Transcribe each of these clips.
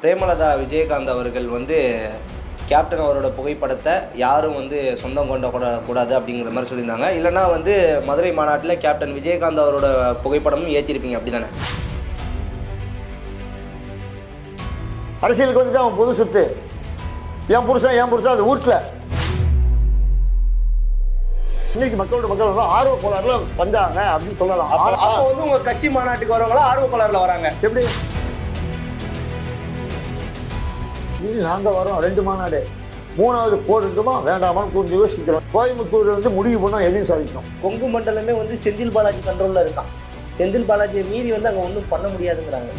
பிரேமலதா விஜயகாந்த் அவர்கள் கேப்டன் அவரோட புகைப்படத்தை யாரும் சொந்தம் கொண்ட கூடாது அப்படிங்கிற மாதிரி சொல்லியிருந்தாங்க. இல்லைனா மதுரை மாநாட்டில் கேப்டன் விஜயகாந்த் அவரோட புகைப்படமும் ஏற்றிருப்பீங்க, அப்படி தானே? அரசியலுக்கு வந்துட்டு அவன் பொது சொத்து. என் புருஷன் அது வீட்டில் இன்னைக்கு மக்கள் ஆர்வ கோளாறுல வந்தாங்க அப்படின்னு சொல்லலாம். அப்போ உங்க கட்சி மாநாட்டுக்கு வரவங்களா ஆர்வ கோளாறுல வராங்க? எப்படி நாங்கள் வரோம் 2 மாநாடு, 3வது போட்டுட்டுமா வேண்டாமான்னு கொஞ்சம் யோசிக்கிறோம். கோயம்புத்தூர் முடிவு பண்ணால் எதையும் சாதிக்கணும். கொங்கு மண்டலமே செந்தில் பாலாஜி கண்ட்ரோலில் இருக்கான். செந்தில் பாலாஜியை மீறி அங்கே ஒன்றும் பண்ண முடியாதுங்கிறாங்க.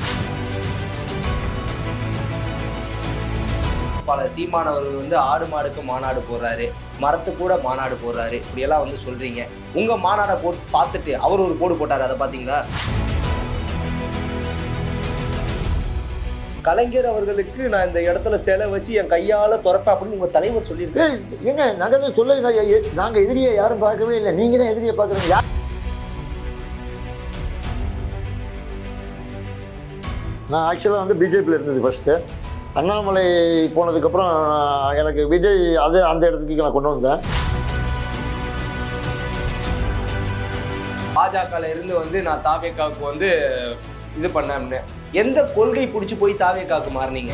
பல சீமானவர்கள் ஆடு மாடுக்கு மாநாடு போடுறாரு, மரத்து கூட மாநாடு போடுறாரு, இப்படியெல்லாம் சொல்றீங்க. உங்க மாநாடை போட்டு பார்த்துட்டு அவர் ஒரு போடு போட்டாரு, அதை பார்த்தீங்களா? கலைஞர் அவர்களுக்கு நான் இந்த இடத்துல சிலை வச்சு என் கையால துறப்பேன் அப்படின்னு உங்க தலைவர் சொல்லியிருக்கேன். எங்க நாங்கள் சொல்ல நாங்கள் எதிரியை யாரும் பார்க்கவே இல்லை, நீங்க தான் எதிரியை பார்க்குறீங்க. நான் ஆக்சுவலாக பிஜேபியில் இருந்தது ஃபஸ்ட்டு. அண்ணாமலை போனதுக்கப்புறம் எனக்கு விஜய் அந்த இடத்துக்கு நான் கொண்டு வந்தேன். பாஜகல இருந்து நான் தாவேக்காவுக்கு இது பண்ண எந்த கொள்கை பிடிச்சி போய் தாவேக்காவுக்கு மாறினீங்க?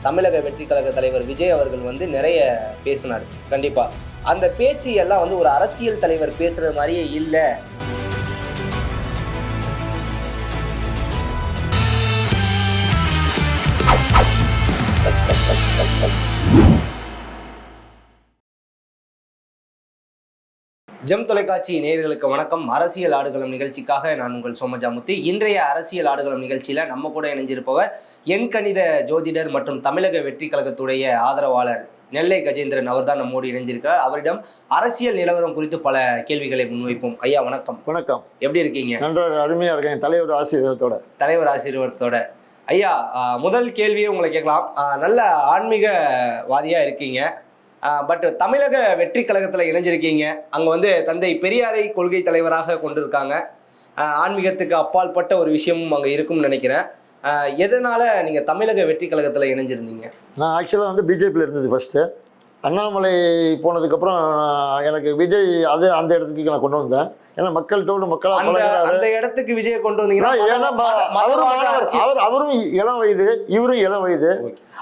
தமிழக வெற்றி கழக தலைவர் விஜய் அவர்கள் நிறைய பேசினார். கண்டிப்பா அந்த பேச்சு எல்லாம் ஒரு அரசியல் தலைவர் பேசுறது மாதிரியே இல்லை. ஜெம் தொலைக்காட்சி நேயர்களுக்கு வணக்கம். அரசியல் ஆடுகளம் நிகழ்ச்சிக்காக நான் உங்கள் சோமஜாமுத்தி. இன்றைய அரசியல் ஆடுகளம் நிகழ்ச்சியில நம்ம கூட இணைஞ்சிருப்பவர் எண்கணித ஜோதிடர் மற்றும் தமிழக வெற்றி கழகத்துடைய ஆதரவாளர் நெல்லை கஜேந்திரன். அவர் தான் நம்மோடு இணைஞ்சிருக்கார். அவரிடம் அரசியல் நிலவரம் குறித்து பல கேள்விகளை முன்வைப்போம். ஐயா வணக்கம். வணக்கம். எப்படி இருக்கீங்க? நன்றாக அருமையா இருக்கேன். தலைவர் ஆசீர்வாதத்தோட. ஐயா, முதல் கேள்வியை உங்களை கேட்கலாம். நல்ல ஆன்மீகவாதியா இருக்கீங்க, பட் தமிழக வெற்றி கழகத்தில் இணைஞ்சிருக்கீங்க. அங்கே தந்தை பெரியாரை கொள்கை தலைவராக கொண்டிருக்காங்க. ஆன்மீகத்துக்கு அப்பாற்பட்ட ஒரு விஷயமும் அங்கே இருக்கும்னு நினைக்கிறேன். எதனால நீங்கள் தமிழக வெற்றி கழகத்தில் இணைஞ்சிருந்தீங்க? நான் ஆக்சுவலாக பிஜேபியில் இருந்தது ஃபஸ்ட்டு. அண்ணாமலை போனதுக்கப்புறம் எனக்கு விஜய் அந்த இடத்துக்கு நான் கொண்டு வந்தேன். ஏன்னா மக்களாக அந்த இடத்துக்கு விஜய் கொண்டு வந்தீங்கன்னா அவரும் இளம் வயது, இவரும் இளம் வயது.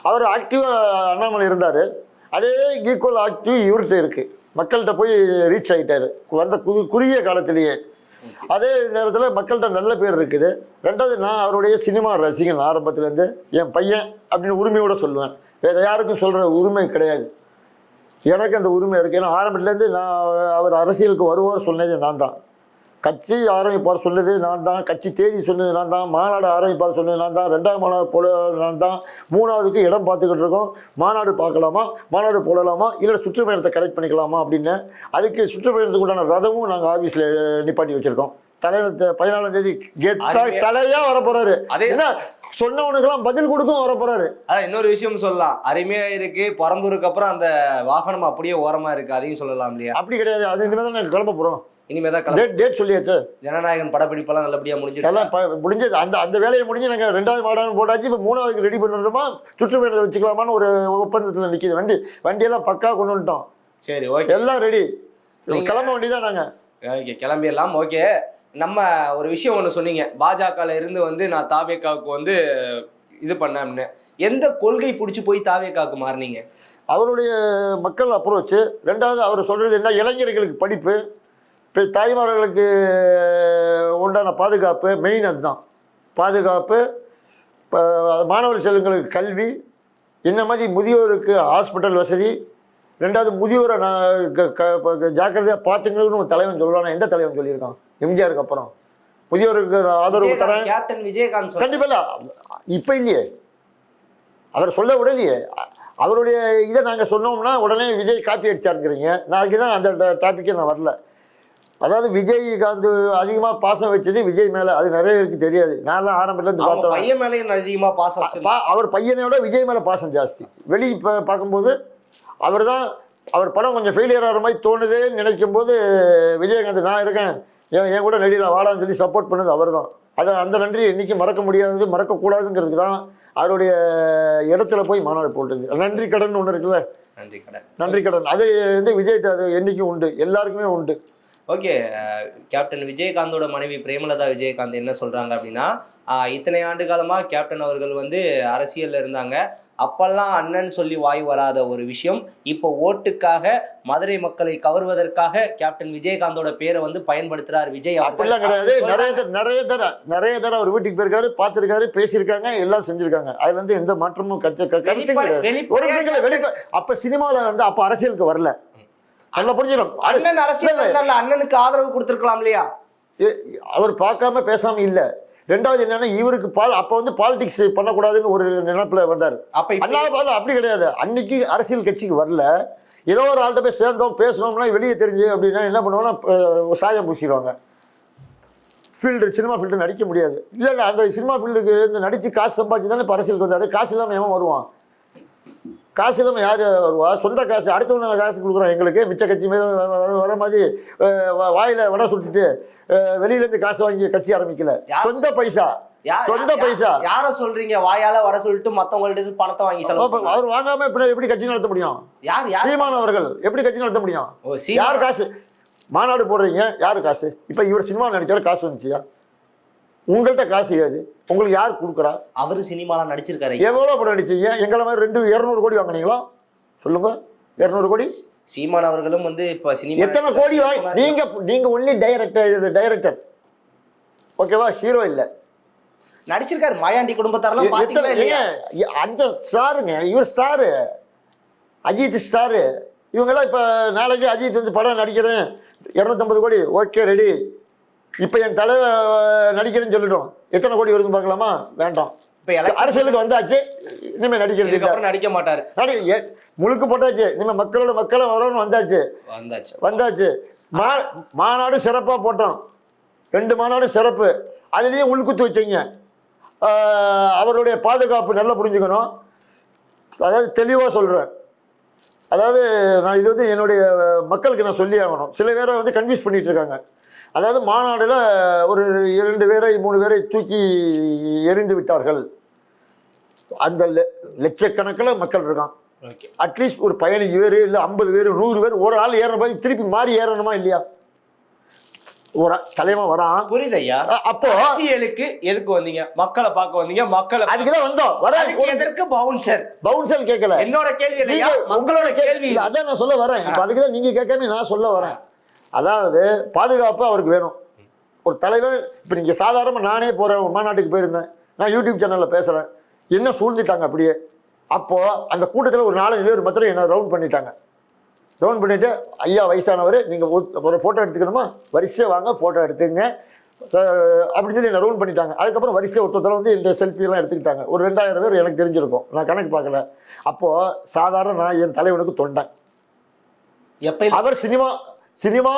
அவர் ஆக்டிவாக அண்ணாமலை இருந்தார். அதே ஈக்குவல் ஆக்டிவ் இவர்கிட்ட இருக்குது. மக்கள்கிட்ட போய் ரீச் ஆகிட்டார் குறுகிய காலத்திலேயே. அதே நேரத்தில் மக்கள்கிட்ட நல்ல பேர் இருக்குது. 2வது, நான் அவருடைய சினிமா ரசிகன் ஆரம்பத்துலேருந்து. என் பையன் அப்படின்னு உரிமையோடு சொல்லுவேன். வேறு யாருக்கும் சொல்கிற உரிமை கிடையாது, எனக்கு அந்த உரிமை இருக்குது. ஏன்னா ஆரம்பத்துலேருந்து நான் அவர் அரசியலுக்கு வருவார் சொன்னது நான் தான். கட்சி ஆரம்பிப்பார் சொன்னது நான் தான். கட்சி தேதி சொன்னது நான் தான். மாநாடு ஆரம்பிப்பார் சொன்னது நான் தான். 2வது மாநாடு போட நான் தான். 3வதுக்கு இடம் பார்த்துக்கிட்டு இருக்கோம். மாநாடு பார்க்கலாமா, மாநாடு போடலாமா, இல்லை சுற்றுப்பயணத்தை கரெக்ட் பண்ணிக்கலாமா அப்படின்னு. அதுக்கு சுற்றுப்பயணத்துக்கு உண்டான ரதமும் நாங்கள் ஆஃபீஸில் நிப்பாட்டி வச்சுருக்கோம். தலைவர் 14ஆம் தேதி தலையாக வரப்போகிறாரு. அதே என்ன சொன்னவனுக்கெல்லாம் பதில் கொடுக்கும் வரப்போறாரு. இன்னொரு விஷயம் சொல்லலாம், அருமையா இருக்கு. பரந்தூருக்கு அப்புறம் அந்த வாகனம் அப்படியே ஓரமா இருக்கு, அதையும் சொல்லலாம் இல்லையா? அப்படி கிடையாது, அது இனிமேல் தான் நாங்கள் கிளம்ப போகிறோம். இனிமேதான் டேட் சொல்லியாச்சு. ஜனநாயகன் படப்பிடிப்பெல்லாம் நல்லபடியா முடிஞ்சது. அந்த வேலையை முடிஞ்சு நாங்கள் 2வது மாநாடு போட்டாச்சு. இப்போ 3வதுக்கு ரெடி பண்ணுறோமா, சுற்றுப்பயணத்தை வச்சுக்கலாமான்னு ஒரு ஒப்பந்தத்தில் நிற்கிது. வண்டியெல்லாம் பக்கா கொண்டு வந்துட்டோம். சரி, ஓகே, எல்லாம் ரெடி. கிளம்ப வேண்டியதான் நாங்கள். ஓகே, கிளம்பிடலாம். ஓகே, நம்ம ஒரு விஷயம் ஒன்று சொன்னீங்க, பாஜகல இருந்து நான் தாவேக்காவுக்கு இது பண்ணேன்னு. எந்த கொள்கை பிடிச்சி போய் தாவேக்காவுக்கு மாறினீங்க? அவருடைய மக்கள் அப்ரோச்சு. 2வது அவர் சொல்கிறது என்ன, இளைஞர்களுக்கு படிப்பு, இப்போ தாய்மார்களுக்கு உண்டான பாதுகாப்பு. மெயின் அதுதான் பாதுகாப்பு. இப்போ மாணவர் செல்வங்களுக்கு கல்வி, இந்த மாதிரி முதியோருக்கு ஹாஸ்பிட்டல் வசதி. 2வது முதியோரை நான் ஜாக்கிரதையாக பார்த்துங்கன்னு ஒரு தலைவன் சொல்லலாம். எந்த தலைவன் சொல்லியிருக்கான்? எம்ஜிஆருக்கு அப்புறம் முதியோருக்கு ஆதரவு தரேன் கேப்டன் விஜயகாந்த். கண்டிப்பாக இல்லை, இப்போ இல்லையே, அவர் சொல்ல விடலையே. அவருடைய இதை நாங்கள் சொன்னோம்னா உடனே விஜய் காப்பி அடிச்சாருங்கிறீங்க. நான் அதுக்கு தான் அந்த டாப்பிக்கே நான் வரல. அதாவது விஜயகாந்த் அதிகமாக பாசம் வச்சது விஜய் மேலே, அது நிறைய பேருக்கு தெரியாது. நான்லாம் ஆரம்பத்துலேருந்து பார்த்தேன். பையன் மேலே அதிகமாக பாசம், அவர் பையனோட விஜய் மேலே பாசம் ஜாஸ்தி. வெளியே பார்க்கும்போது அவர் படம் கொஞ்சம் ஃபெயிலியர் ஆகிற மாதிரி தோணுதேன்னு நினைக்கும் போது விஜயகாந்த் நான் இருக்கேன், என் கூட நடிகர் வாடான்னு சொல்லி சப்போர்ட் பண்ணது அவர் தான். அதை அந்த நன்றியை என்றைக்கும் மறக்க முடியாதது, மறக்கக்கூடாதுங்கிறதுக்கு தான் அவருடைய இடத்துல போய் மாநாடு போட்டது. நன்றி கடன் ஒன்று இருக்குல்ல, நன்றி கடன். நன்றி கடன் அது வந்து விஜய்கிட்ட அது என்றைக்கும் உண்டு, எல்லாருக்குமே உண்டு. ஓகே, கேப்டன் விஜயகாந்தோட மனைவி பிரேமலதா விஜயகாந்த் என்ன சொல்றாங்க அப்படின்னா, இத்தனை ஆண்டு காலமா கேப்டன் அவர்கள் வந்து அரசியல்ல இருந்தாங்க. அப்பெல்லாம் அண்ணன் சொல்லி வாய் வராத ஒரு விஷயம் இப்போ ஓட்டுக்காக மதுரை மக்களை கவர்வதற்காக கேப்டன் விஜயகாந்தோட பேரை வந்து பயன்படுத்துறார் விஜய். அப்படிலாம் கிடையாது. நிறைய தடவை அவர் வீட்டுக்கு போயிருக்காரு, பார்த்துருக்காரு, பேசியிருக்காங்க, எல்லாம் செஞ்சிருக்காங்க. அதுல இருந்து எந்த மாற்றமும் கருத்து கிடையாது. அப்ப சினிமாவில் வந்து அப்ப அரசியலுக்கு வரல. நல்லா புரிஞ்சிடும். அண்ணன் அரசியல் அண்ணனுக்கு ஆதரவு கொடுத்திருக்கலாம் இல்லையா? அவர் பார்க்காம பேசாம இல்ல. ரெண்டாவது என்னன்னா, இவருக்கு அப்ப வந்து பாலிடிக்ஸ் பண்ணக்கூடாதுன்னு ஒரு நினைப்புல வந்தார். அப்படி கிடையாது. அன்னைக்கு அரசியல் கட்சிக்கு வரல. ஏதோ ஒரு ஆள்கிட்ட போய் சேர்ந்தோம், பேசணும்னா வெளியே தெரிஞ்சு அப்படின்னா என்ன பண்ணுவோம்னா சாயம் பூசிடுவாங்க. சினிமா ஃபீல்டு நடிக்க முடியாது. இல்லை அந்த சினிமா ஃபீல்டுக்கு இருந்து நடிச்சு காசு சம்பாதிச்சு தானே இப்போ அரசியலுக்கு வந்தார். காசு இல்லாமல் ஏன் வருவான்? காசு இல்லாமல் யார் வருவா? சொந்த காசு, அடுத்தவங்க காசு கொடுக்குறோம். எங்களுக்கு மிச்ச கட்சி வர மாதிரி வாயில் வடை சுட்டுட்டு வெளியிலேருந்து காசு வாங்கி கட்சி ஆரம்பிக்கல. சொந்த பைசா, சொந்த பைசா. யார சொல்றீங்க? வாயால வடை சொல்லிட்டு மத்தவங்கள்ட்ட பணத்தை வாங்கி செலவு. அவர் வாங்காம எப்படி கட்சி நடத்த முடியும்? சீமான் அவர்கள் எப்படி கட்சி நடத்த முடியும்? யார் காசு? மாநாடு போடுறீங்க, யாரு காசு? இப்போ இவர் சினிமா நடிக்கிற காசு வந்துச்சியா? உங்கள்கிட்ட காசு ஏது? உங்களுக்கு யார் கொடுக்குறா? அவரு சினிமாலாம் நடிச்சிருக்காரு. எவ்வளோ படம் நடிச்சீங்க? எங்களை மாதிரி 200 கோடி வாங்கினீங்களா? சொல்லுங்க. 200 கோடி. சீமான் அவர்களும் வந்து இப்போ சினிமா எத்தனை கோடி வாங்கி? நீங்க ஒன்லி டைரக்டர், ஓகேவா? ஹீரோ இல்லை. நடிச்சிருக்காரு. மாயாண்டி குடும்பத்தாரெல்லாம் அந்த ஸ்டாருங்க. இவர் ஸ்டாரு, அஜித் ஸ்டாரு. இவங்கெல்லாம் இப்போ நாளைக்கு அஜித் வந்து படம் நடிக்கிறேன் 250 கோடி, ஓகே ரெடி. இப்போ என் தலை நடிக்கிறேன்னு சொல்லிட்டோம். எத்தனை கோடி வருதுன்னு பார்க்கலாமா? வேண்டாம். இப்போ அரசியலுக்கு வந்தாச்சு, இனிமேல் நடிக்கிறது இல்லை, நடிக்க மாட்டார். முழுக்க போட்டாச்சு. இனிமேல் மக்களை வரணும்னு வந்தாச்சு. மாநாடு சிறப்பாக போட்டோம். 2 மாநாடு சிறப்பு. அதுலேயும் உள்குத்து வச்சிங்க. அவருடைய பாதுகாப்பு நல்லா புரிஞ்சுக்கணும். அதாவது தெளிவாக சொல்கிறேன். அதாவது நான் இது வந்து என்னுடைய மக்களுக்கு நான் சொல்லி ஆகணும். சில பேரை வந்து கன்வின்ஸ் பண்ணிகிட்டு இருக்காங்க. அதாவது மாநாடில் ஒரு 2 பேரை 3 பேரை தூக்கி எறிந்து விட்டார்கள். அந்த லட்சக்கணக்கில் மக்கள் இருக்கான். அட்லீஸ்ட் ஒரு 15 பேர் இல்லை 50 பேர் 100 பேர் ஒரு ஆள் ஏறுற போய் திருப்பி மாறி ஏறணுமா இல்லையா? ஒரு தலைமை வரான். புரியுது ஐயா. அப்போ அரசியலுக்கு எதுக்கு வந்தீங்க? மக்களை பார்க்க வந்தீங்க. மக்களை அதுக்குதான் வந்தோம். எதற்கு பவுன்சர் கேட்கல. என்னோட கேள்வி இல்லையா, உங்களோட கேள்வி. அதான் நான் சொல்ல வரேன். இப்போ அதுக்குதான் நீங்க கேட்காம நான் சொல்ல வரேன். அதாவது பாதுகாப்பு அவருக்கு வேணும். ஒரு தலைவர். இப்போ நீங்கள் சாதாரணமாக நானே போகிறேன், மாநாட்டுக்கு போயிருந்தேன், நான் யூடியூப் சேனலில் பேசுகிறேன், என்ன சூழ்ந்துட்டாங்க அப்படியே. அப்போது அந்த கூட்டத்தில் ஒரு 4-5 பேர் மாத்திரம் என்ன ரவுண்ட் பண்ணிட்டாங்க. ரவுண்ட் பண்ணிவிட்டு, ஐயா வயசானவர், நீங்கள் ஒரு ஃபோட்டோ எடுத்துக்கணுமா, வரிசையாக வாங்க ஃபோட்டோ எடுத்துங்க அப்படின்னு சொல்லி என்ன ரவுண்ட் பண்ணிட்டாங்க. அதுக்கப்புறம் வரிசையாக ஒருத்தர் வந்து இந்த செல்ஃபியெல்லாம் எடுத்துக்கிட்டாங்க. ஒரு 2000 பேர் எனக்கு தெரிஞ்சிருக்கும். நான் கணக்கு பார்க்கல. அப்போது சாதாரண நான் என் தலைவனுக்கு தொண்டேன். அவர் சினிமா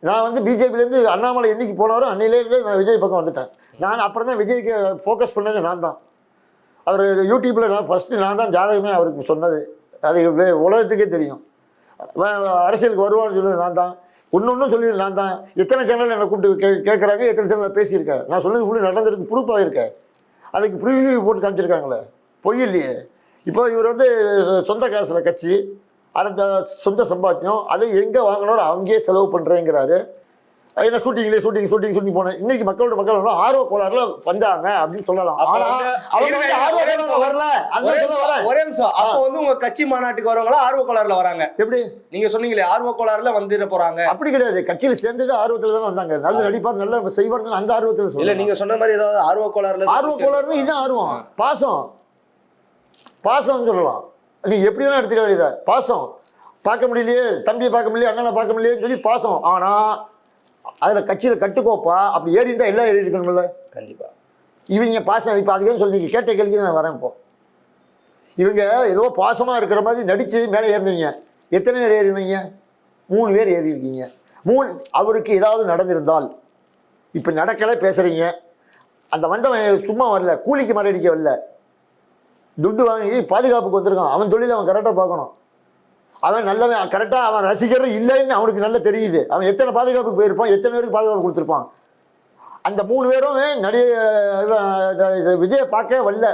நான் வந்து பிஜேபியிலேருந்து அண்ணாமலை என்னைக்கு போனாரோ அன்னையிலேருந்து நான் விஜய் பக்கம் வந்துட்டேன். நான் அப்புறம் தான் விஜய்க்கு ஃபோக்கஸ் பண்ணது நான் தான். அவர் யூடியூப்பில் நான் ஃபஸ்ட்டு நான் தான் ஜாதகமே அவருக்கு சொன்னது. அது உலகத்துக்கே தெரியும். அரசியலுக்கு வருவான்னு சொல்லுவது நான் தான். ஒன்றும் சொல்லி நான் தான். எத்தனை சேனல் என்னை கூப்பிட்டு கேட்குறாங்க, எத்தனை சேனலில் பேசியிருக்கேன். நான் சொன்னது ஃபுல்லு நடந்திருக்கு, ப்ரூஃபாக இருக்கேன். அதுக்கு ப்ரிவியூ போட்டு காமிச்சிருக்காங்களே, பொய் இல்லையே. இப்போ இவர் வந்து சொந்த காசில் கட்சி, அந்த சொந்த சம்பாத்தியம், அதை எங்கே வாங்கினோம் அங்கேயே செலவு பண்ணுறேங்கிறாரு. என்ன ஷூட்டிங் போனேன். இன்னைக்கு மக்கள் ஆர்வ கோளாறுல வந்தாங்க அப்படின்னு சொல்லலாம். ஒரே நிமிஷம். அப்போ வந்து உங்க கட்சி மாநாட்டுக்கு வரவங்களா ஆர்வ கோளாறுல வராங்க? எப்படி நீங்க சொன்னீங்களே ஆர்வ கோளாறுல வந்துட போறாங்க? அப்படி கிடையாது. கட்சியில சேர்ந்தது ஆர்வத்துல தான் வந்தாங்க. நல்ல நடிப்பார், நல்ல செய்வார், அந்த ஆர்வத்துல. இல்ல நீங்க சொன்ன மாதிரி ஏதாவது ஆர்வ கோளாறுல இதுதான் ஆர்வம். பாசம் சொல்லலாம். நீங்க எப்படி வேணா எடுத்துக்க. இதை பாசம் பார்க்க முடியலையே, தம்பியை பார்க்க முடியலையே, அண்ணனை பார்க்க முடியலையேன்னு சொல்லி பாசம். ஆனா அதில் கட்சியில் கட்டுக்கோப்பா அப்படி ஏறி இருந்தால் எல்லாம் ஏறி இருக்கணும்ல. கண்டிப்பாக இவங்க பாசம். இப்போ அதுக்கு சொல்லி நீங்கள் கேட்ட கேள்விக்கு நான் வரேன். இப்போ இவங்க ஏதோ பாசமாக இருக்கிற மாதிரி நடித்து மேலே ஏறினீங்க. எத்தனை பேர் ஏறினீங்க? 3 பேர் ஏறி இருக்கீங்க. அவருக்கு ஏதாவது நடந்திருந்தால், இப்போ நடக்கலை பேசுகிறீங்க. அந்த வந்தவன் சும்மா வரல, கூலிக்கு மரடிக்க வரல, துட்டு வாங்கி பாதுகாப்புக்கு வந்திருக்கான். அவன் தொழில் அவன் கரெக்டாக பார்க்கணும். அவன் நல்லவன் கரெக்டாக அவன் ரசிகரும் இல்லைன்னு அவனுக்கு நல்லா தெரியுது. அவன் எத்தனை பாதுகாப்புக்கு போயிருப்பான், எத்தனை பேருக்கு பாதுகாப்பு கொடுத்துருப்பான். அந்த 3 பேரும் விஜயை பார்க்கவே வரல.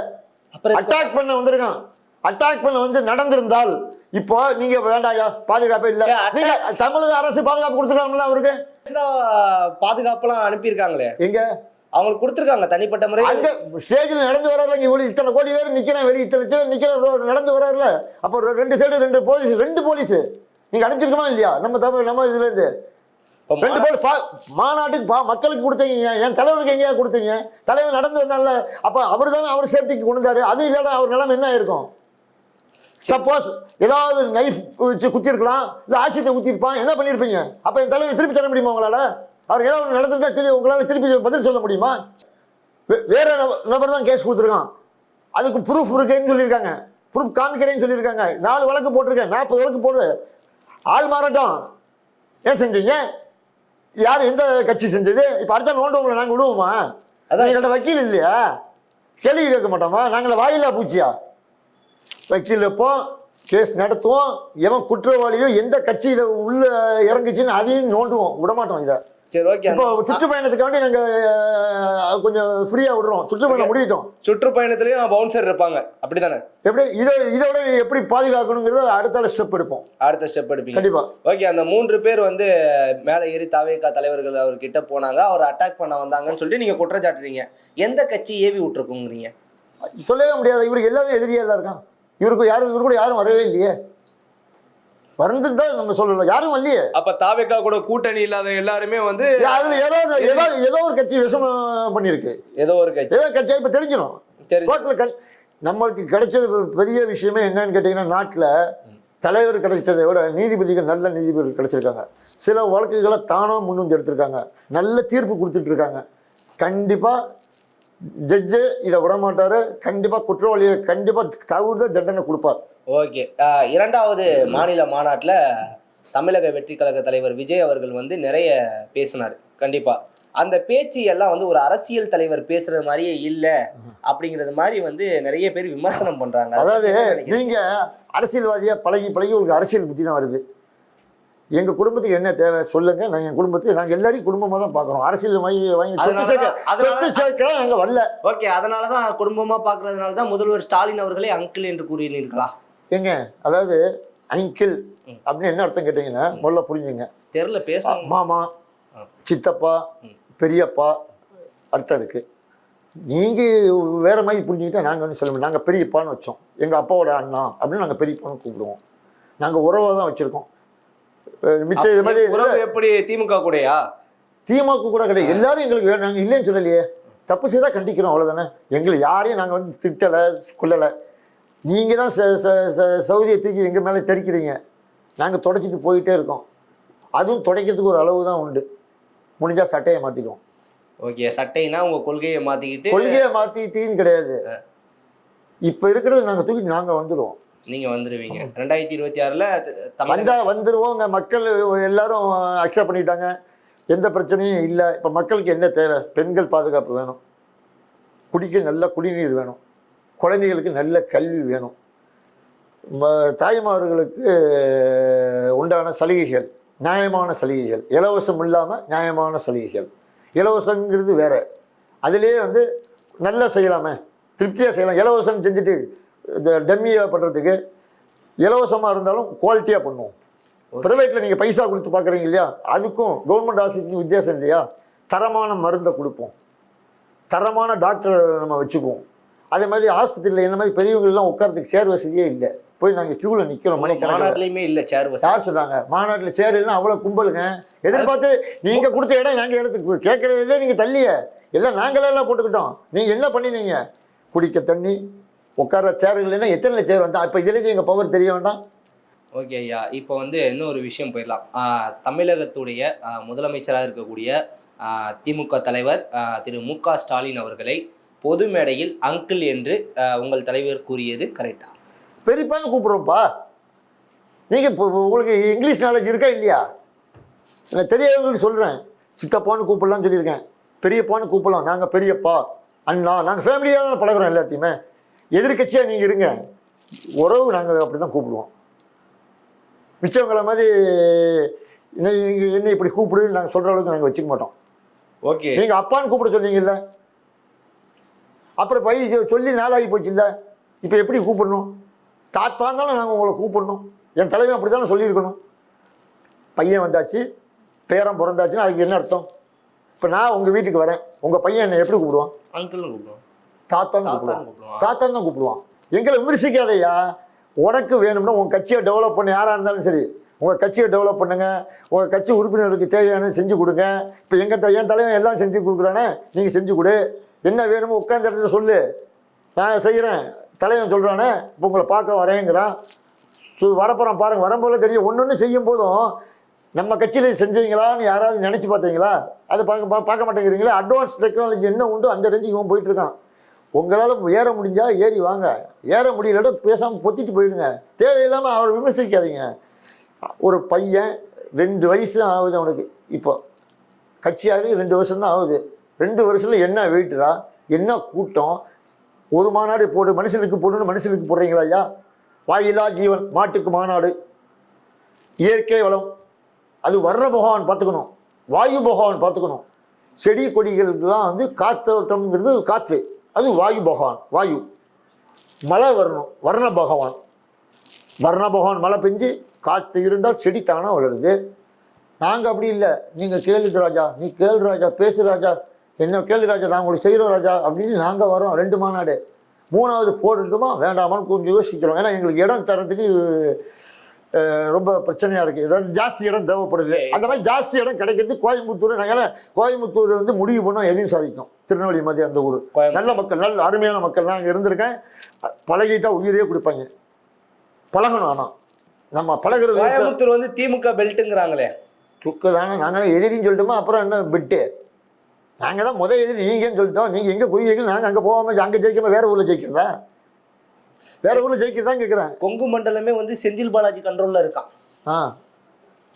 அப்புறம் அட்டாக் பண்ண வந்திருக்கான். அட்டாக் பண்ண வந்து நடந்திருந்தால் இப்போ நீங்க வேண்டாயா பாதுகாப்பே இல்லை, நீங்க தமிழக அரசு பாதுகாப்பு கொடுத்துருக்காங்களா அவருக்கு? பாதுகாப்பெல்லாம் அனுப்பியிருக்காங்களே, எங்க அவங்களுக்கு கொடுத்துருக்காங்க தனிப்பட்ட முறை. அங்க ஸ்டேஜில் நடந்து வர்றாருல, இவ்வளவு இத்தனை கோடி பேர் நிக்கிறேன் வெளியே, இத்தனை பேர் நிக்கிறேன் நடந்து வர்றாருல. அப்போ 2 சைடு 2 போலீஸ் நீங்க அனுப்பிச்சிருக்கமா இல்லையா? நம்ம இதுல இருந்து 2 பேர் மாநாட்டுக்கு மக்களுக்கு கொடுத்தீங்க, என் தலைவருக்கு எங்கேயா கொடுத்தீங்க? தலைவர் நடந்து வந்தால, அப்ப அவர் தானே அவர் சேஃப்டிக்கு கொண்டு வந்தாரு. அது இல்லைன்னா அவர் நிலைமை என்ன இருக்கும்? சப்போஸ் ஏதாவது நைஃப் வச்சு குத்திருக்கலாம், இல்லை ஆசிட்டை குத்திருப்பான், என்ன பண்ணியிருப்பீங்க? அப்போ என் தலைவர் திருப்பி தர முடியுமா உங்களால்? அவர் ஏதாவது நடந்திருந்தா தெரியும், உங்களால் திருப்பி பதில் சொல்ல முடியுமா? வேற நபர் தான் கேஸ் கொடுத்துருக்கான், அதுக்கு ப்ரூஃப் இருக்குன்னு சொல்லியிருக்காங்க, ப்ரூஃப் காமிக்கிறேன்னு சொல்லியிருக்காங்க. 4 வழக்கு போட்டிருக்கேன், 40 வழக்கு போடு. ஆள் மாறாட்டம் ஏன் செஞ்சீங்க? யார் எந்த கட்சி செஞ்சது? இப்போ அடுத்த நோண்டவங்களை நாங்கள் விடுவோமா? அதான் எங்கள்கிட்ட வக்கீல் இல்லையா? கேள்வி கேட்க மாட்டோமா? நாங்கள் வாயிலா பூச்சியா? வக்கீல் வைப்போம், கேஸ் நடத்துவோம், எவன் குற்றவாளியோ எந்த கட்சி இதை உள்ள இறங்குச்சுன்னு அதையும் நோண்டுவோம், விடமாட்டோம். இதை சரி, ஓகே. இப்போ சுற்றுப்பயணத்துக்காண்டி நாங்கள் கொஞ்சம் ஃப்ரீயாக விடுறோம், சுற்றுப்பயணம் முடிவிட்டோம். சுற்றுப்பயணத்துலேயும் பவுன்சர் இருப்பாங்க, அப்படி தானே? எப்படி இதோட எப்படி பாதுகாக்கணுங்கிறத அடுத்த ஸ்டெப் எடுப்போம். அடுத்த ஸ்டெப் எடுப்பீங்க கண்டிப்பா. ஓகே. அந்த 3 பேர் வந்து மேலே ஏறி தாவேகா தலைவர்கள் அவர்கிட்ட போனாங்க, அவர் அட்டாக் பண்ண வந்தாங்கன்னு சொல்லிட்டு நீங்க குற்றச்சாட்டுறீங்க. எந்த கட்சி ஏவி விட்டுருக்குங்கிறீங்க? சொல்லவே முடியாது. இவருக்கு எல்லாமே எதிரியா எல்லாம் இருக்கான். இவரு கூட யாரும் வரவே இல்லையே. வந்துருந்தா நம்ம சொல்லலாம், யாரும் வரலையே. அப்ப தாவேகா கூட கூட்டணி இல்லாத எல்லாருமே வந்து அதுல ஏதோ ஒரு கட்சி விஷம் பண்ணிருக்கு, ஏதோ கட்சியா இப்ப தெரிஞ்சிடும். நம்மளுக்கு கிடைச்சது பெரிய விஷயமே என்னன்னு கேட்டீங்கன்னா, நாட்டில் தலைவர் கிடைச்சதை விட நீதிபதிகள் நல்ல நீதிபதிகள் கிடைச்சிருக்காங்க. சில வழக்குகளை தானாக முன்வந்து எடுத்திருக்காங்க, நல்ல தீர்ப்பு கொடுத்துட்டு இருக்காங்க. கண்டிப்பா ஜட்ஜு இதை விட மாட்டாரு, கண்டிப்பா குற்றவாளியை கண்டிப்பா தகுந்த தண்டனை கொடுப்பார். ஓகே. 2வது மாநில மாநாட்டில் தமிழக வெற்றி கழக தலைவர் விஜய் அவர்கள் வந்து நிறைய பேசினார். கண்டிப்பா அந்த பேச்சு எல்லாம் வந்து ஒரு அரசியல் தலைவர் பேசுறது மாதிரியே இல்லை அப்படிங்கிறது மாதிரி வந்து நிறைய பேர் விமர்சனம் பண்றாங்க. அதாவது நீங்க அரசியல்வாதியா பழகி உங்களுக்கு அரசியல் புத்தி தான் வருது. எங்க குடும்பத்துக்கு என்ன தேவை சொல்லுங்க, நாங்கள் என் குடும்பத்தை நாங்கள் எல்லாரையும் குடும்பமாக தான் பார்க்குறோம். அரசியல் வாங்கி சொத்து சேர்க்க நாங்கள் வரல. ஓகே. அதனால தான் குடும்பமாக பார்க்கறதுனால தான் முதல்வர் ஸ்டாலின் அவர்களே அங்கிள் என்று கூறினீர்களா? ஏங்க, அதாவது அங்கிள் அப்படின்னு என்ன அர்த்தம் கேட்டீங்கன்னா, முதல்ல புரிஞ்சுங்க. தெரியல பேச மாமா, சித்தப்பா, பெரியப்பா அர்த்தம் இருக்கு. நீங்கள் வேற மாதிரி புரிஞ்சுக்கிட்டா நாங்கள் வந்து சொல்ல முடியும். நாங்கள் பெரியப்பான்னு வச்சோம், எங்கள் அப்பாவோட அண்ணா அப்படின்னு நாங்கள் பெரியப்பான்னு கூப்பிடுவோம். நாங்கள் உறவாக தான் வச்சுருக்கோம். மிச்சம் இது மாதிரி எப்படி திமுக கூடயா? திமுக கூட கிடையாது, எல்லாரும் எங்களுக்கு வேணும், நாங்கள் இல்லைன்னு சொல்லலையே. தப்பு செய்தால் கண்டிக்கிறோம், அவ்வளோதானே. எங்களை யாரையும் நாங்கள் வந்து திட்டலை கொள்ளலை. நீங்கள் தான் சவுதியை தூக்கி எங்கள் மேலே தெரிக்கிறீங்க, நாங்கள் தொடச்சிட்டு போயிட்டே இருக்கோம். அதுவும் துடைக்கிறதுக்கு ஒரு அளவு தான் உண்டு. முடிஞ்சால் சட்டையை மாற்றிக்குவோம். ஓகே. சட்டைனா உங்கள் கொள்கையை மாற்றிக்கிட்டீன்னு கிடையாது. இப்போ இருக்கிறது நாங்கள் தூக்கிட்டு நாங்கள் வந்துடுவோம். நீங்கள் வந்துடுவீங்க 2026 வந்துடுவோங்க. மக்கள் எல்லாரும் அக்செப்ட் பண்ணிட்டாங்க, எந்த பிரச்சனையும் இல்லை. இப்போ மக்களுக்கு என்ன தேவை? பெண்கள் பாதுகாப்பு வேணும், குடிக்க நல்ல குடிநீர் வேணும், குழந்தைகளுக்கு நல்ல கல்வி வேணும், தாய்மார்களுக்கு உண்டான சலுகைகள், நியாயமான சலுகைகள், இலவசம் இல்லாமல் நியாயமான சலுகைகள். இலவசங்கிறது வேற, அதிலேயே வந்து நல்லா செய்யலாமே, திருப்தியாக செய்யலாம். இலவசம் செஞ்சுட்டு இந்த டம்மியாக பண்ணுறதுக்கு இலவசமாக இருந்தாலும் குவாலிட்டியாக பண்ணுவோம். ப்ரைவேட்டில் நீங்கள் பைசா கொடுத்து பார்க்குறீங்க இல்லையா, அதுக்கும் கவர்மெண்ட் ஆஸ்பத்திரிக்கும் வித்தியாசம் இல்லையா? தரமான மருந்தை கொடுப்போம், தரமான டாக்டரை நம்ம வச்சுக்குவோம். அதே மாதிரி ஆஸ்பத்திரியில் என்ன மாதிரி பெரியவங்கள்லாம் உட்காரத்துக்கு சேர் வசதியே இல்லை. போய் நாங்கள் க்யூவில் நிற்கிறோம். மாநாட்டிலையுமே இல்லை சேர் வசதி. யார் சொன்னாங்க? மாநாட்டில் சேர் இல்லைன்னா அவ்வளோ கும்பலுங்க. எதிர்பார்த்து நீங்கள் கொடுத்த இடம் நாங்கள் இடத்துக்கு கேட்குறதே நீங்கள் தள்ளிய எல்லாம் நாங்களெல்லாம் போட்டுக்கிட்டோம். நீங்கள் என்ன பண்ணினீங்க? குடிக்க தண்ணி, உட்கார சேர் இல்லைன்னா எத்தனை சேர் வந்தா? இப்போ இதுலேருந்து எங்கள் பவர் தெரிய வேண்டாம். ஓகே ஐயா. இப்போ வந்து இன்னொரு விஷயம் போயிடலாம். தமிழகத்துடைய முதலமைச்சராக இருக்கக்கூடிய திமுக தலைவர் திரு மு.க. ஸ்டாலின் அவர்களை பொது மேடையில் அங்கிள் என்று உங்கள் தலைவர் கூறியது கரெக்டா? பெரியப்பான்னு கூப்பிட்றோம்ப்பா. நீங்கள் இப்போ உங்களுக்கு இங்கிலீஷ் நாலேஜ் இருக்கா இல்லையா? நான் தெரியாதவங்களுக்கு சொல்கிறேன். சித்தப்பான்னு கூப்பிடலாம்னு சொல்லியிருக்கேன், பெரியப்பான்னு கூப்பிடலாம். நாங்கள் பெரியப்பா, அண்ணா, நாங்கள் ஃபேமிலியாக தான் பழகிறோம் எல்லாத்தையுமே. எதிர்கட்சியாக நீங்கள் இருங்க, உறவு நாங்கள் அப்படி தான் கூப்பிடுவோம். மிச்சவங்களை மாதிரி என்ன இப்படி கூப்பிடுன்னு நாங்கள் சொல்கிற அளவுக்கு நாங்கள் வச்சுக்க மாட்டோம். ஓகே. நீங்க அப்பான்னு கூப்பிட சொன்னீங்கல்ல, அப்புறம் சொல்லி நாளாகி போச்சு இல்லை, இப்போ எப்படி கூப்பிடணும்? தாத்தான் தானே நாங்கள் உங்களை கூப்பிடணும். என் தலைமை அப்படி தானே சொல்லியிருக்கணும். பையன் வந்தாச்சு, பேரன் பிறந்தாச்சுன்னா அதுக்கு என்ன அர்த்தம்? இப்போ நான் உங்கள் வீட்டுக்கு வரேன், உங்கள் பையன் என்னை எப்படி கூப்பிடுவான்? அங்கிள்னு கூப்பிடுவோம். தாத்தான்னு கூப்பிடுவான். தாத்தான் தான் கூப்பிடுவான். எங்களை விமர்சிக்காதையா. உனக்கு வேணும்னா உங்கள் கட்சியை டெவலப் பண்ண யாராக இருந்தாலும் சரி, உங்கள் கட்சியை டெவலப் பண்ணுங்க, உங்கள் கட்சி உறுப்பினர்களுக்கு தேவையானது செஞ்சு கொடுங்க. இப்போ என் தலைவன் எல்லாம் செஞ்சு கொடுக்குறானே, நீங்கள் செஞ்சு கொடு. என்ன வேணுமோ உட்காந்த இடத்துல சொல்லு, நான் செய்கிறேன். தலைவன் சொல்கிறானே, இப்போ உங்களை பார்க்க வரேங்கிறான், வரப்போகிறான் பாருங்கள். வரும்போது தெரியும். ஒன்று ஒன்று செய்யும் போதும் நம்ம கட்சியில் செஞ்சீங்களான்னு யாராவது நினச்சி பார்த்தீங்களா? அதை பார்க்க மாட்டேங்கிறீங்களா? அட்வான்ஸ் டெக்னாலஜி என்ன உண்டு அந்த ரேஞ்சுக்கு இவன் போயிட்டுருக்கான். உங்களால் ஏற முடிஞ்சால் ஏறி வாங்க, ஏற முடியலன்னா பேசாமல் பொத்திட்டு போயிடுங்க. தேவையில்லாமல் அவரை விமர்சிக்காதீங்க. ஒரு பையன் 2 வயசு தான் ஆகுது அவனுக்கு. இப்போ கட்சியாக 2 வருஷம் தான் ஆகுது. 2 வருஷத்தில் என்ன வெயிட்டுறா, என்ன கூட்டம். ஒரு மாநாடு போடு, மனுஷனுக்கு போடுன்னு மனுஷனுக்கு போடுறீங்களா ஐயா? வாயிலா ஜீவன், மாட்டுக்கு மாநாடு, இயற்கை வளம், அது வர்ண பகவான் பார்த்துக்கணும், வாயு பகவான் பார்த்துக்கணும். செடி கொடிகளுக்கெல்லாம் வந்து காத்தோட்டம்ங்கிறது காற்று, அது வாயு பகவான். வாயு மழை வரணும், வர்ண பகவான். வர்ண பகவான் மழை பெஞ்சு காற்று இருந்தால் செடி தானாக வளருது. நாங்கள் அப்படி இல்லை. நீங்கள் கேளுது ராஜா, நீ கேளு ராஜா, பேசு ராஜா, என்ன கேளு ராஜா, நான் உங்களுக்கு செய்கிறோம் ராஜா அப்படின்னு நாங்கள் வரோம். 2 மாநாடு, 3வது போடணுமா வேண்டாமான்னு கொஞ்சம் யோசிக்கிறோம். ஏன்னா எங்களுக்கு இடம் தரத்துக்கு ரொம்ப பிரச்சனையாக இருக்குது. ஏதாவது ஜாஸ்தி இடம் தேவைப்படுது. அந்த மாதிரி ஜாஸ்தி இடம் கிடைக்கிறது கோயம்புத்தூர். நாங்கள் கோயம்புத்தூர் வந்து முடிவு பண்ணால் எதையும் சாதிக்கும். திருநெல்வேலி மாதிரி அந்த ஊர் நல்ல மக்கள், நல்ல அருமையான மக்கள். நான் அங்கே இருந்திருக்கேன். பழகிட்டா உயிரே கொடுப்பாங்க. பழகணும். ஆனால் நம்ம பழகிறது கோயம்புத்தூர் வந்து திமுக பெல்ட்டுங்கிறாங்களே, துக்கு தானே. நாங்கள் எதிரின்னு சொல்லிட்டோமா, அப்புறம் என்ன பெட்டு? நாங்கள் தான் எதிரி நீங்கன்னு சொல்லிட்டோம். நீங்கள் எங்கே போய் நாங்கள் அங்கே போகாமல் அங்கே ஜெயிக்காமல் வேறு ஊரில் ஜெயிக்கிறதா? வேறு ஊரில் ஜெயிக்கிறதான் கேட்குறேன். கொங்கு மண்டலமே வந்து செந்தில் பாலாஜி கண்ட்ரோலில் இருக்கான்.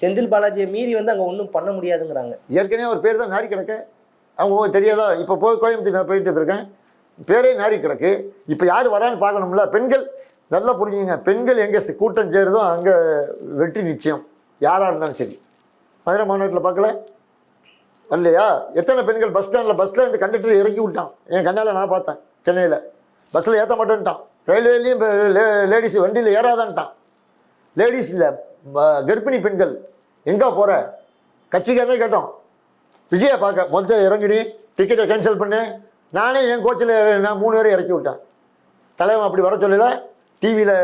செந்தில் பாலாஜியை மீறி வந்து அங்கே ஒன்றும் பண்ண முடியாதுங்கிறாங்க. ஏற்கனவே ஒரு பேர் தான் நாரி கிடக்கு. அவங்க தெரியாதா? இப்போ கோயம்புத்தூர் நான் போயிட்டு இருக்கேன், பேரே நாரி கிடக்கு. இப்போ யார் வரான்னு பார்க்கணும்ல. பெண்கள் நல்லா புரிஞ்சுங்க. பெண்கள் எங்கே கூட்டம் சேருதோ அங்கே வெற்றி நிச்சயம், யாராக இருந்தாலும் சரி. மதுரை மாநாட்டில் பார்க்கல இல்லையா? எத்தனை பெண்கள் பஸ் ஸ்டாண்டில் இருந்து கண்டக்டர் இறக்கி விட்டான். என் கண்ணால் நான் பார்த்தேன். சென்னையில் பஸ்ஸில் ஏற்ற மாட்டேன்ட்டான். ரயில்வேலையும் லேடிஸ் வண்டியில் ஏறாதான்ட்டான். லேடிஸ் இல்லை, கர்ப்பிணி பெண்கள் எங்கே போகிற கட்சிக்காரனே கேட்டோம். விஜயை பார்க்க மொத்தம் இறங்கினி, டிக்கெட்டை கேன்சல் பண்ணு. நானே என் கோச்சில் நான் 3 பேரை இறக்கி விட்டேன். தலைவன் அப்படி வர சொல்லல. டிவியில்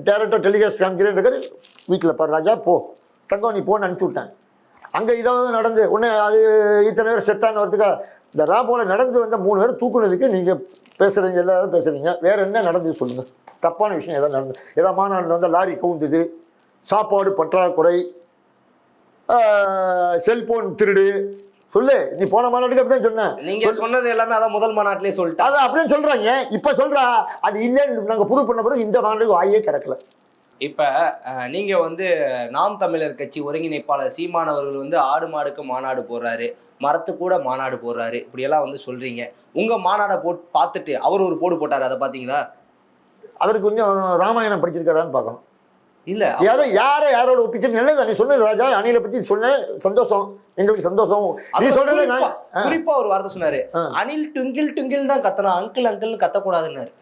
டேரக்டாக டெலிகாஸ்ட் காமிக்கிறேன். வீட்டில் பாரு ராஜா, போ தங்கம், நீ போன்னு அனுப்பிச்சி விட்டேன். அங்கே இதாவது நடந்து உடனே அது இத்தனை பேர் செத்தான்னு வரதுக்கா? இந்த ராபோல நடந்து வந்த 3 பேர் தூக்குனதுக்கு நீங்கள் பேசுகிறீங்க, எல்லாரும் பேசுகிறீங்க. வேறு என்ன நடந்தது சொல்லுங்கள்? தப்பான விஷயம் எதாவது நடந்தது? ஏதாவது மாநாட்டில் வந்து லாரி கவுந்தது, சாப்பாடு பற்றாக்குறை, செல்போன் திருடு, சொல்லு. நீ போன மாநாட்டுக்கு அப்படி தான் சொன்னேன். நீங்கள் சொன்னது எல்லாமே அதான் முதல் மாநாட்டிலே சொல்லிட்டு அதான் அப்படின்னு சொல்கிறாங்க. இப்போ சொல்கிறா அது இல்லைன்னு நாங்கள் ப்ரூவ் பண்ண பிறகு இந்த மாநாட்டுக்கு வாயே திறக்கலை. இப்போ நீங்கள் வந்து நாம் தமிழர் கட்சி ஒருங்கிணைப்பாளர் சீமான் அவர்கள் வந்து ஆடு மாடுக்கு மாநாடு போடுறாரு, மரத்து கூட மாநாடு போடுறாரு, இப்படியெல்லாம் வந்து சொல்கிறீங்க. உங்கள் மாநாடை பார்த்துட்டு அவர் ஒரு போடு போட்டார், அதை பார்த்தீங்களா? அவருக்கு கொஞ்சம் ராமாயணம் படிச்சிருக்காரான்னு பார்க்கணும். இல்லை, யாரோட ஒப்பிச்சு நல்லது. நீ சொன்னது ராஜா, அணிலை பற்றி சொன்ன சந்தோஷம், எங்களுக்கு சந்தோஷம். நீ சொல்றது குறிப்பா ஒரு வார்த்தை சொன்னாரு, அணில் டுங்கில் டுங்கில் தான் கத்தணும், அங்கிள் அங்கிள்னு கத்தக்கூடாதுன்னாரு.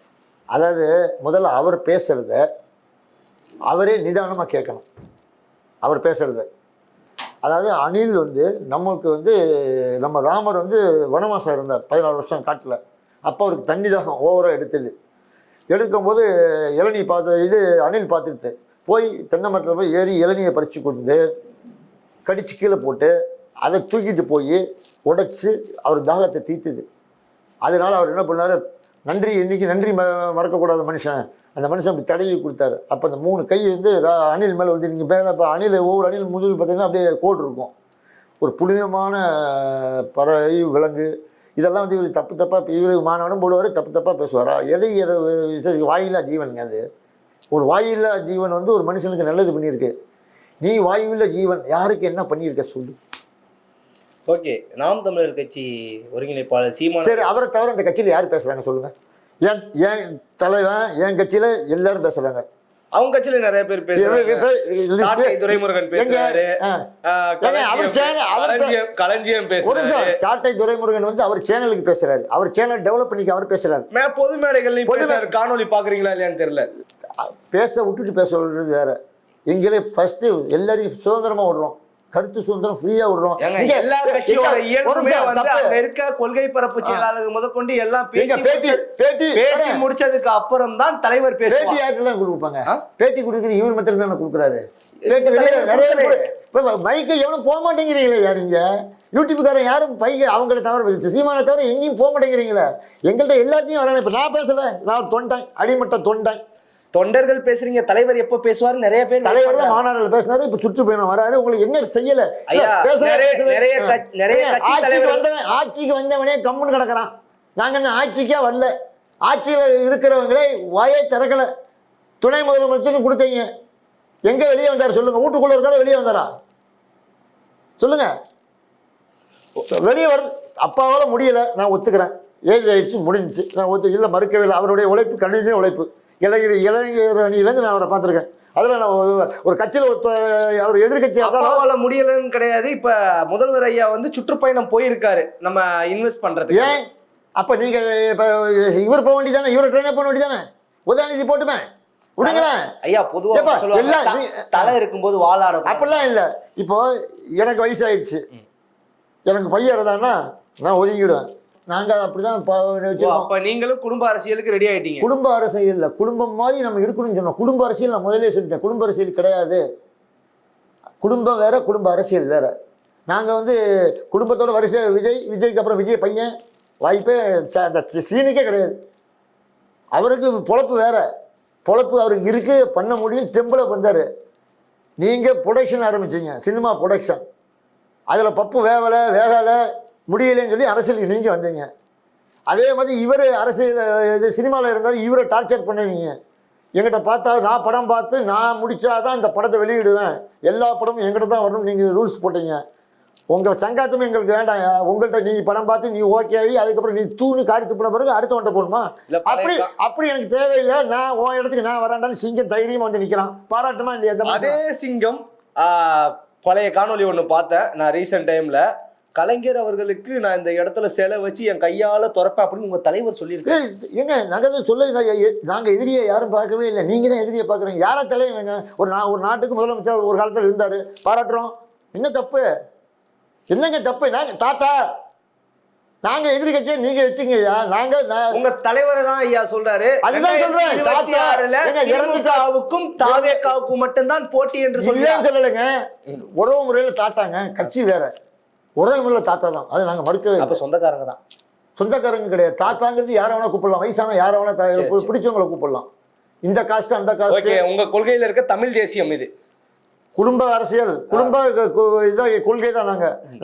அதாவது முதல்ல அவர் பேசுறத அவரே நிதானமாக கேட்கணும். அவர் பேசுறது, அதாவது அணில் வந்து நமக்கு வந்து நம்ம ராமர் வந்து வனவாசம் இருந்தார் 14 வருஷம் காட்டில். அப்போ அவருக்கு தண்ணி தாகம் ஓவராக எடுத்தது. எடுக்கும்போது இளநீ அணில் பார்த்துட்டு போய் தென்னை மரத்தில் போய் ஏறி இளநியை பறித்து கொண்டு கடிச்சு கீழே போட்டு அதை தூக்கிட்டு போய் உடைச்சி அவர் தாகத்தை தீர்த்துது. அதனால் அவர் என்ன பண்ணார், நன்றி இன்றைக்கி நன்றி மறக்கக்கூடாத மனுஷன். அந்த மனுஷன் அப்படி தடவி கொடுத்தாரு. அப்போ அந்த 3 கை வந்து அணில் மேலே வந்து நீங்கள் மேலே இப்போ அணில் ஒவ்வொரு அணில் முதுகு பார்த்தீங்கன்னா அப்படியே கோடு இருக்கும். ஒரு புனிதமான பறவை விலங்கு. இதெல்லாம் வந்து இவர் தப்பாக இவர் மாநாடும் போடுவார், தப்பாக பேசுவாரா? எதை வாயில்லா ஜீவனுங்க. அது ஒரு வாயில்லா ஜீவன் வந்து ஒரு மனுஷனுக்கு நல்லது பண்ணியிருக்கு. நீ வாயுவில்லா ஜீவன் யாருக்கு என்ன பண்ணியிருக்க சொல்லு. ஓகே, நாம் தமிழர் கட்சி ஒருங்கிணைப்பாளர் சீமான், சரி, அவரை தவிர அந்த கட்சியில் யார் பேசுகிறாங்க சொல்லுங்கள்? என் தலைவன் என் கட்சியில் எல்லாரும் பேசுகிறாங்க. அவங்க கட்சியில நிறைய பேர் பேசுறாங்க. துரைமுருகன் பேசுறாரு, களஞ்சியம் பேசுறாரு. சாட்டை துரைமுருகன் வந்து அவர் சேனலுக்கு பேசுறாரு, அவர் சேனல் டெவலப் பண்ணிக்க அவர் பேசுறாரு. பொது மேடைகள்லையும் பேசுறாரு. காணொலி பாக்குறீங்களா இல்லையான்னு தெரியல. பேச விட்டுட்டு பேச விடுறது வேற. எங்களே ஃபர்ஸ்ட் எல்லாரையும் சுதந்திரமா விடுறோம், கருத்து சுதந்திரம் ஃப்ரீயா விடுறோம். எல்லா கட்சியோட இயல்புமே வந்து அங்க இருக்க கொள்கை பரப்பு செயலாளர்கள் முதற்கொண்டு எல்லாம் பேசி முடிச்சதுக்கு அப்புறம் தான் தலைவர் பேசுவார். பேட்டி யாருக்கெல்லாம் கொடுப்பாங்க? பேட்டி கொடுக்குறது இவர் மட்டும் தானே கொடுக்குறாரு. பேட்டி வெளியில நிறைய மைக்கு எவனும் போக மாட்டேங்கிறீங்களே நீங்க. யூடியூப்காரன் யாரும் பைக்கு அவங்கள தவிர சீமானை தவிர எங்கேயும் போக மாட்டேங்கிறீங்களா? எங்கள்கிட்ட எல்லாத்தையும் வரணும். இப்போ நான் பேசல, நான் ஒரு தொண்டன், அடிமட்ட தொண்டன். தொண்டர்கள் பேசுறீங்க, தலைவர் எப்ப பேசுவாரு? நிறைய பேர் தலைவர் தான் மாநாடுல பேசினாரு, இப்ப சுற்றுப்பயணம் வராரு. உங்களுக்கு என்ன செய்யல? ஆட்சிக்கு வந்தவனே கம்முன்னு கிடக்குறான். நாங்க என்ன ஆட்சிக்கே வரல, ஆட்சியில இருக்கிறவங்களே வாயே திறக்கல. துணை முதலமைச்சருக்கு கொடுத்தீங்க, எங்க வெளியே வந்தாரு சொல்லுங்க? வீட்டுக்குள்ள இருக்காரு, வெளியே வந்தாரா சொல்லுங்க? வெளியே வருது. அப்பாவால முடியல, நான் ஒத்துக்கிறேன். ஏஜ் ஆயிடுச்சு, முடிஞ்சிச்சு, நான் இல்லை மறுக்கவே இல்லை. அவருடைய உழைப்பு கண்டிப்பாக உழைப்பு. இளைஞர் அணியிலேருந்து நான் அவரை பார்த்துருக்கேன். அதில் நான் ஒரு கட்சியில் அவர் எதிர்கட்சி அப்பாவால் முடியலன்னு கிடையாது. இப்போ முதல்வர் ஐயா வந்து சுற்றுப்பயணம் போயிருக்காரு நம்ம இன்வெஸ்ட் பண்ணுறது. ஏன் அப்போ நீங்கள் இப்போ இவர் போக வேண்டியதானே, இவரை ட்ரெயினே போக வேண்டியதானே? உதயநிதி போட்டுமே விடுங்களேன் ஐயா. பொதுவாக எல்லாம் தலை இருக்கும்போது வாழாட அப்படிலாம் இல்லை. இப்போ எனக்கு வயசாயிடுச்சு, எனக்கு பையன் இருந்தான்னா நான் ஒதுங்கிடுவேன். நாங்கள் அப்படிதான் அப்ப நீங்களும் குடும்ப அரசியலுக்கு ரெடி ஆயிட்டீங்க. குடும்ப அரசியல் இல்லை, குடும்பம் மாதிரி நம்ம இருக்கணும்னு சொன்னோம். குடும்ப அரசியல் நான் முதலே சொல்லிட்டேன், குடும்ப அரசியல் கிடையாது. குடும்பம் வேற, குடும்ப அரசியல் வேற. நாங்கள் வந்து குடும்பத்தோட வரிசை விஜய்க்கு அப்புறம் விஜய் பையன் வாய்ப்பே அந்த சீனுக்கே கிடையாது. அவருக்கு பொழப்பு வேற, பொழப்பு அவருக்கு இருக்கு, பண்ண முடியும், தெம்பில் வந்தார். நீங்கள் ப்ரொடக்ஷன் ஆரம்பிச்சிங்க, சினிமா ப்ரொடக்ஷன். அதில் பப்பு வேகலை முடியலைன்னு சொல்லி அரசியலுக்கு நீங்கள் வந்தீங்க. அதே மாதிரி இவர் அரசியல் இது சினிமாவில் இருந்தால் இவரை டார்ச்சர் பண்ணுவீங்க. எங்கிட்ட பார்த்தா நான் படம் பார்த்து நான் முடித்தாதான் இந்த படத்தை வெளியிடுவேன், எல்லா படமும் எங்கிட்ட தான் வரணும் நீங்கள் ரூல்ஸ் போட்டீங்க. உங்கள் சங்காத்தமே எங்களுக்கு வேண்டாம். உங்கள்கிட்ட நீ படம் பார்த்து நீ ஓகே ஆகி அதுக்கப்புறம் நீ தூணு காரித்து போன பிறகு அடுத்த வண்ட போகணுமா? அப்படி எனக்கு தேவையில்லை. நான் உன் இடத்துக்கு நான் வராண்டாலும் சிங்கம் தைரியமாக வந்து நிற்கிறான். பாராட்டுமா இல்லையா? அதே சிங்கம் பழைய காணொலி ஒன்று பார்த்தேன் நான் ரீசெண்ட் டைமில். கலைஞர் அவர்களுக்கு நான் இந்த இடத்துல சிலை வச்சு என் கையால் துறப்பேன் அப்படின்னு உங்கள் தலைவர் சொல்லியிருக்கேன். ஏங்க நாங்கள் சொல்ல, நாங்கள் எதிரியை யாரும் பார்க்கவே இல்லை, நீங்கள் தான் எதிரியை பார்க்குறீங்க. யாரா தலைவங்க? ஒரு நாட்டுக்கு முதலமைச்சர் ஒரு காலத்தில் இருந்தார், பாராட்டுறோம். என்ன தப்பு? என்னங்க தப்பு? நாங்கள் தாத்தா நாங்கள் எதிரி கட்சியை நீங்கள் வச்சுங்கய்யா. நாங்கள் உங்கள் தலைவரை தான் ஐயா சொல்றாரு. அதுதான் சொல்றேன், இறந்துட்டாவுக்கும் தாவேக்காவுக்கும் மட்டும்தான் போட்டி என்று சொல்லலைங்க. உறவு முறையில் தாத்தாங்க, கட்சி வேற, உறவு முறையில் தாத்தா தான். அதை நாங்கள் மறுக்கவே. அப்போ சொந்தக்காரங்க தான். சொந்தக்காரங்க கிடையாது. தாத்தாங்கிறது யாரை வேணா கூப்பிடலாம், வயசான யாரை வேணா பிடிச்சவங்களை கூப்பிடலாம். இந்த காஸ்ட் அந்த காஸ்ட். உங்க கொள்கையில் இருக்க தமிழ் தேசியம் இது குடும்ப அரசியல், குடும்ப இதாக கொள்கை தான்.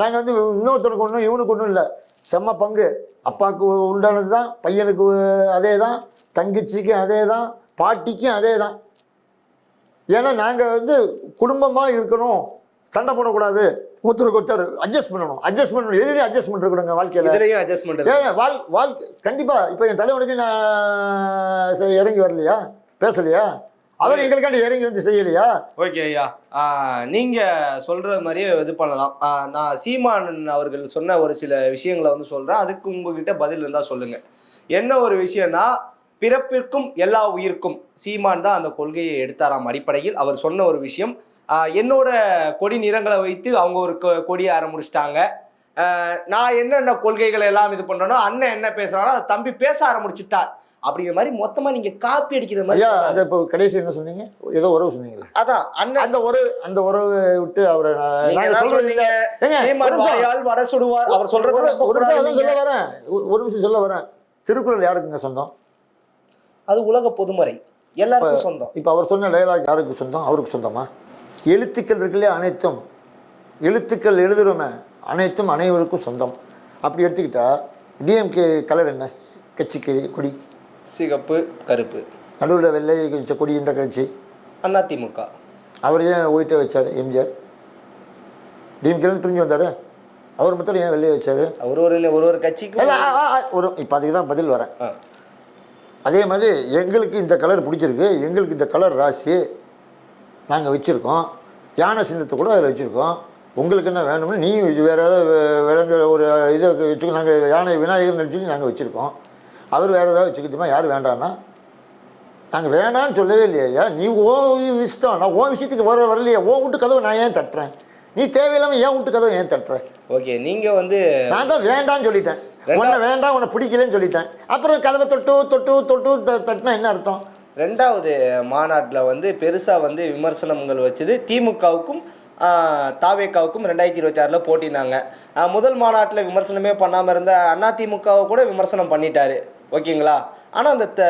நாங்கள் வந்து இன்னொருத்தருக்கு ஒன்றும் இவனுக்கு ஒன்றும் இல்லை. செம்ம பங்கு. அப்பாவுக்கு உண்டானது தான், பையனுக்கு அதே தான், தங்கச்சிக்கும் அதே தான், பாட்டிக்கும் அதே தான். ஏன்னா நாங்கள் வந்து குடும்பமாக இருக்கணும், சண்டை போடக்கூடாது, ஒருத்தருக்கு ஒருத்தர் அட்ஜஸ்ட் பண்ணணும். எதுலேயும் அட்ஜஸ்ட்மெண்ட் இருக்கணுங்க வாழ்க்கையில். வாழ்க்கை கண்டிப்பாக. இப்போ என் தலைவனுக்கு நான் இறங்கி வரலையா, பேசலையா? அவர் எங்களுக்காண்டி இறங்கி வந்து செய்யலையா? ஓகே ஐயா, நீங்க சொல்ற மாதிரியே இது பண்ணலாம். நான் சீமான் அவர்கள் சொன்ன ஒரு சில விஷயங்களை வந்து சொல்றேன், அதுக்கு உங்ககிட்ட பதில் இருந்தா சொல்லுங்க. என்ன ஒரு விஷயம்னா, பிறப்பிற்கும் எல்லா உயிருக்கும் சீமான் தான் அந்த கொள்கையை எடுத்தாராம். அடிப்படையில் அவர் சொன்ன ஒரு விஷயம், என்னோட கொடி நிறங்களை வைத்து அவங்க ஒரு கொடியை ஆரம்பிச்சிட்டாங்க. நான் என்னென்ன கொள்கைகளை எல்லாம் இது பண்றேனோ அண்ணன் என்ன பேசுறானோ அதை தம்பி பேச ஆரம்பிச்சுட்டார் அப்படிங்கிற மாதிரி மொத்தமா நீங்க காப்பி அடிக்கிற மாதிரி. இப்போ கடைசி என்ன சொன்னீங்க? ஏதோ உறவு சொன்னீங்களா? அதான் அண்ணன் அந்த உறவு விட்டு அவரை வட சுடுவார் அவர் சொல்றது சொல்ல வரேன். ஒரு நிமிஷம் சொல்ல வரேன். திருக்குறள் யாருக்குங்க சொந்தம்? அது உலக பொதுமறை, எல்லாருக்கும் சொந்தம். இப்போ அவர் சொன்ன டைலாக் யாருக்கு சொந்தம்? அவருக்கு சொந்தமா? எழுத்துக்கள் இருக்குல்லையே, அனைத்தும் எழுத்துக்கள் எழுதுறோமே அனைத்தும் அனைவருக்கும் சொந்தம். அப்படி எடுத்துக்கிட்டா டிஎம்கே கலர் என்ன? கட்சிக்கு கொடி சிகப்பு கருப்பு, நடுவில் வெள்ளை வச்ச கொடி இந்த கட்சி அதிமுக. அவர் ஏன் ஒயிட்டை வச்சார்? எம்ஜிஆர் டிஎம்கேலேருந்து பிரிஞ்சு வந்தார், அவர் மட்டும் ஏன் வெள்ளையை வச்சார்? அவர் ஒரு கட்சிக்கு ஒரு. இப்போ அதுக்கு தான் பதில் வரேன். அதே மாதிரி எங்களுக்கு இந்த கலர் பிடிச்சிருக்கு, எங்களுக்கு இந்த கலர் ராசி நாங்கள் வச்சுருக்கோம், யானை சின்னத்தை கூட அதில் வச்சுருக்கோம், உங்களுக்கு என்ன வேணும்னு நீ வேறு ஏதாவது விலங்கு ஒரு இதை வச்சுக்கோ, நாங்கள் யானை விநாயகர் நினச்சி நாங்கள் வச்சுருக்கோம், அவர் வேறு ஏதாவது வச்சுக்கிட்டோமா, யார் வேண்டான்னா நாங்கள் வேணான்னு சொல்லவே இல்லையா, நீ ஓ இஷ்டம், நான் ஓ விஷயத்துக்கு வரலையே, ஓ வீட்டு கதவை நான் ஏன் தட்டுறேன், நீ தேவையில்லாமல் ஏன் வீட்டு கதவை ஏன் தட்டுறேன்? ஓகே, நீங்கள் வந்து நான் தான் வேண்டான்னு சொல்லிட்டேன், உன்னை வேண்டாம் உன்னை பிடிக்கலன்னு சொல்லிட்டேன், அப்புறம் கதவை தட்டினா என்ன அர்த்தம்? ரெண்டாவது மாநாட்டில் வந்து பெருசாக வந்து விமர்சனங்கள் வச்சது திமுகவுக்கும் தாவேக்காவுக்கும் 2026 போட்டினாங்க. முதல் மாநாட்டில் விமர்சனமே பண்ணாமல் இருந்த அதிமுகவை கூட விமர்சனம் பண்ணிட்டாரு, ஓகேங்களா? ஆனால் அந்த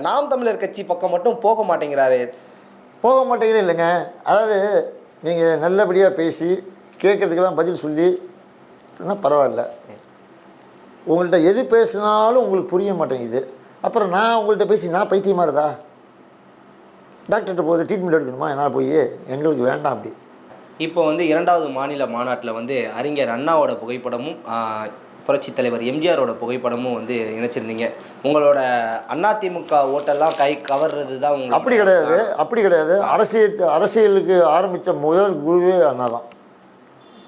நாம் தமிழர் கட்சி பக்கம் மட்டும் போக மாட்டேங்கிறாரு. போக மாட்டேங்கிறே இல்லைங்க, அதாவது நீங்கள் நல்லபடியாக பேசி கேட்குறதுக்கெல்லாம் பதில் சொல்லி பரவாயில்ல, உங்கள்கிட்ட எது பேசினாலும் உங்களுக்கு புரிய மாட்டேங்குது, அப்புறம் நான் உங்கள்கிட்ட பேசி நான் பைத்தியமாக இருந்தா டாக்டர்கிட்ட போகுது ட்ரீட்மெண்ட் எடுக்கணுமா, என்னால் போய் எங்களுக்கு வேண்டாம் அப்படி. இப்போ வந்து 2வது மாநில மாநாட்டில் வந்து அறிஞர் அண்ணாவோட புகைப்படமும் புரட்சித் தலைவர் எம்ஜிஆரோட புகைப்படமும் வந்து இணைச்சிருந்தீங்க. உங்களோட அதிமுக ஓட்டெல்லாம் கை கவர்றது தான் உங்களுக்கு? அப்படி கிடையாது, அப்படி கிடையாது. அரசியலுக்கு ஆரம்பித்த முதல் குருவே அண்ணா தான்.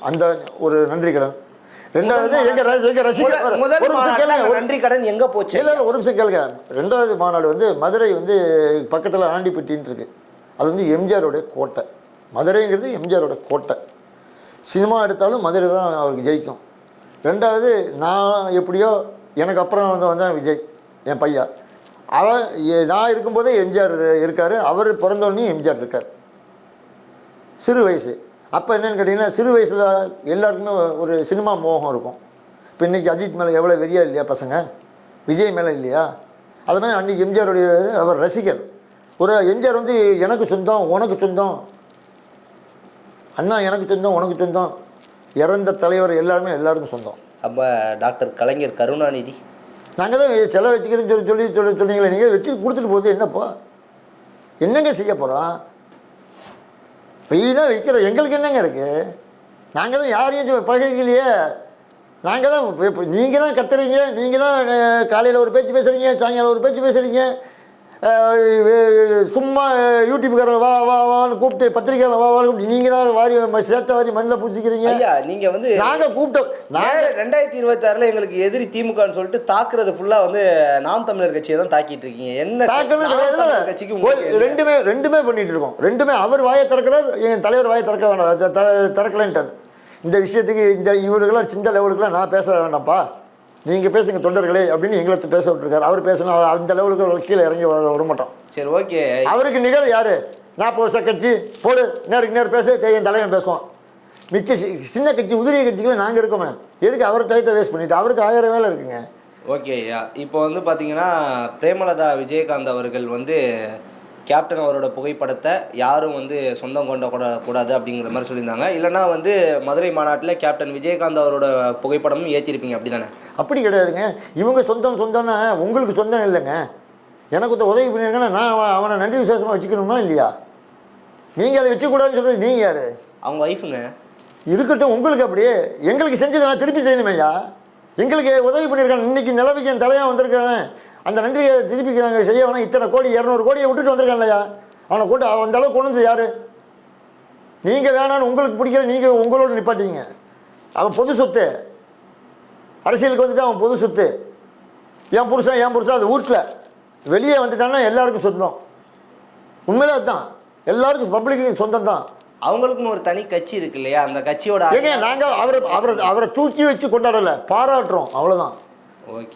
அந்த ஒரு நன்றி கடன். ரெண்டாவது எங்க ரசிகர் நன்றி கடன் எங்கே போச்சு? இல்லை ஒரு நிமிஷம் கேளுங்க. 2வது மாநாடு வந்து மதுரை வந்து பக்கத்தில் ஆண்டிப்பட்டின்னு இருக்குது, அது வந்து எம்ஜிஆரோடைய கோட்டை. மதுரைங்கிறது எம்ஜிஆரோட கோட்டை. சினிமா எடுத்தாலும் மதுரை தான் அவருக்கு ஜெயிக்கும். 2வது நான் எப்படியோ எனக்கு அப்புறம் வந்தான் விஜய் என் பையன், அவன் நான் இருக்கும்போதே எம்ஜிஆர் இருக்கார், அவர் பிறந்தோடனே எம்ஜிஆர் இருக்கார். சிறு வயசு அப்போ என்னென்னு கேட்டிங்கன்னா, சிறு வயசில் எல்லாருக்குமே ஒரு சினிமா மோகம் இருக்கும். இப்போ இன்றைக்கி அஜித் மேலே எவ்வளோ வெறியா இல்லையா பசங்க, விஜய் மேலே இல்லையா? அது மாதிரி அன்றைக்கி எம்ஜிஆருடைய அவர் ரசிகர். ஒரு எம்ஜிஆர் வந்து எனக்கு சொந்தம் உனக்கு சொந்தம், அண்ணா எனக்கு சொந்தம் உனக்கு சொந்தம், இறந்த தலைவர் எல்லாருமே எல்லாருக்கும் சொந்தம். அப்போ டாக்டர் கலைஞர் கருணாநிதி நாங்கள் தான் செலவு வச்சுக்கிறேன்னு சொன்னீங்களே, நீங்கள் வச்சு கொடுத்துட்டு போகுது என்னப்பா, என்னங்க செய்ய போகிறோம்? வெய் தான் வைக்கிறோம், எங்களுக்கு என்னங்க இருக்குது? நாங்கள் தான் யாரையும் பழகலையே, நாங்கள் தான் இப்போ நீங்கள் தான் கத்துறீங்க, நீங்கள் தான் காலையில் ஒரு பேச்சு பேசுகிறீங்க, சாயங்காலம் ஒரு பேச்சு பேசுகிறீங்க, சும்மா யூடியூப்காரங்க வா வா வான்னு கூப்பிட்டு பத்திரிக்கையில் வா வான்னு கூப்பிட்டு நீங்கள் தான் வாரி சேர்த்த வாரி மண்ணில் பூச்சிக்கிறீங்க. ஐயா நீங்கள் வந்து நாங்கள் கூப்பிட்டோம், நாங்கள் 2026 எங்களுக்கு எதிரி திமுகன்னு சொல்லிட்டு தாக்குறது ஃபுல்லாக வந்து நாம் தமிழர் கட்சியை தான் தாக்கிட்டு இருக்கீங்க. என்ன தாக்கணும் கிடையாது, கட்சிக்கு ரெண்டுமே பண்ணிட்டு இருக்கோம். ரெண்டுமே அவர் வாயை திறக்கிறார், என் தலைவர் வாயை திறக்க வேண்டாம், திறக்கலன்ட்டார். இந்த விஷயத்துக்கு இந்த இவருக்கெல்லாம் சின்ன லெவலுக்குலாம் நான் பேச வேண்டாம்ப்பா, நீங்கள் பேசுங்க தொண்டர்களே அப்படின்னு எங்களை பேச விட்டுருக்காரு. அவர் பேசினா அந்த லெவலுக்கு கீழே இறங்கி விட மாட்டோம். சரி ஓகே, அவருக்கு நிகழ் யார்? 40 வருஷ கட்சி போடு, நேருக்கு நேர் பேச என் தலைவன் பேசுவோம். மிச்ச சின்ன கட்சி உதிரிய கட்சிகளை நாங்கள் இருக்கோமே, எதுக்கு அவர் டயத்தை வேஸ்ட் பண்ணிவிட்டு? அவருக்கு 1000 வேலை இருக்குங்க. ஓகே ஐயா, இப்போ வந்து பார்த்தீங்கன்னா பிரேமலதா விஜயகாந்த் அவர்கள் வந்து கேப்டன் அவரோட புகைப்படத்தை யாரும் வந்து சொந்தம் கொண்ட கூடாது அப்படிங்கிற மாதிரி சொல்லியிருந்தாங்க. இல்லைனா வந்து மதுரை மாநாட்டில் கேப்டன் விஜயகாந்த் அவரோட புகைப்படமும் ஏற்றிருப்பீங்க, அப்படி தானே? அப்படி கிடையாதுங்க. இவங்க சொந்தம்னா உங்களுக்கு சொந்தம் இல்லைங்க. எனக்கு உதவி பண்ணியிருக்கேன்னா நான் அவனை நன்றி விசேஷமாக வச்சுக்கணுமா இல்லையா? நீங்கள் அதை வச்சுக்கூடாதுன்னு சொல்கிறது நீங்கள் யார்? அவங்க ஒய்ஃபுங்க. இருக்கட்டும், உங்களுக்கு அப்படியே எங்களுக்கு செஞ்சதை நான் திருப்பி செய்யணுமே ஐயா. எங்களுக்கு உதவி பண்ணியிருக்காங்க, இன்றைக்கி நிலைமைக்கு என் தலையாக வந்திருக்கானே, அந்த நன்றியை திருப்பி நாங்கள் செய்ய வேணாம். இத்தனை கோடி 200 கோடியை விட்டுட்டு வந்திருக்கான் இல்லையா, அவனை கூட்டு அந்த அளவுக்கு கொண்டு வந்து யார்? நீங்கள் வேணான்னு உங்களுக்கு பிடிக்கல, நீங்கள் உங்களோட நிப்பாட்டிங்க. அவன் பொது சொத்து, அரசியலுக்கு வந்துட்டு அவன் பொது சொத்து. என் புருஷன் அது வீட்டில் வெளியே வந்துட்டான்னா எல்லாருக்கும் சொந்தம். உண்மையிலே அதுதான், எல்லாருக்கும் பப்ளிக்கு சொந்தம் தான். அவங்களுக்குன்னு ஒரு தனி கட்சி இருக்கு இல்லையா, அந்த கட்சியோட ஏங்க நாங்கள் அவரை தூக்கி வச்சு கொண்டாடலை, பாராட்டுறோம், அவ்வளோதான்.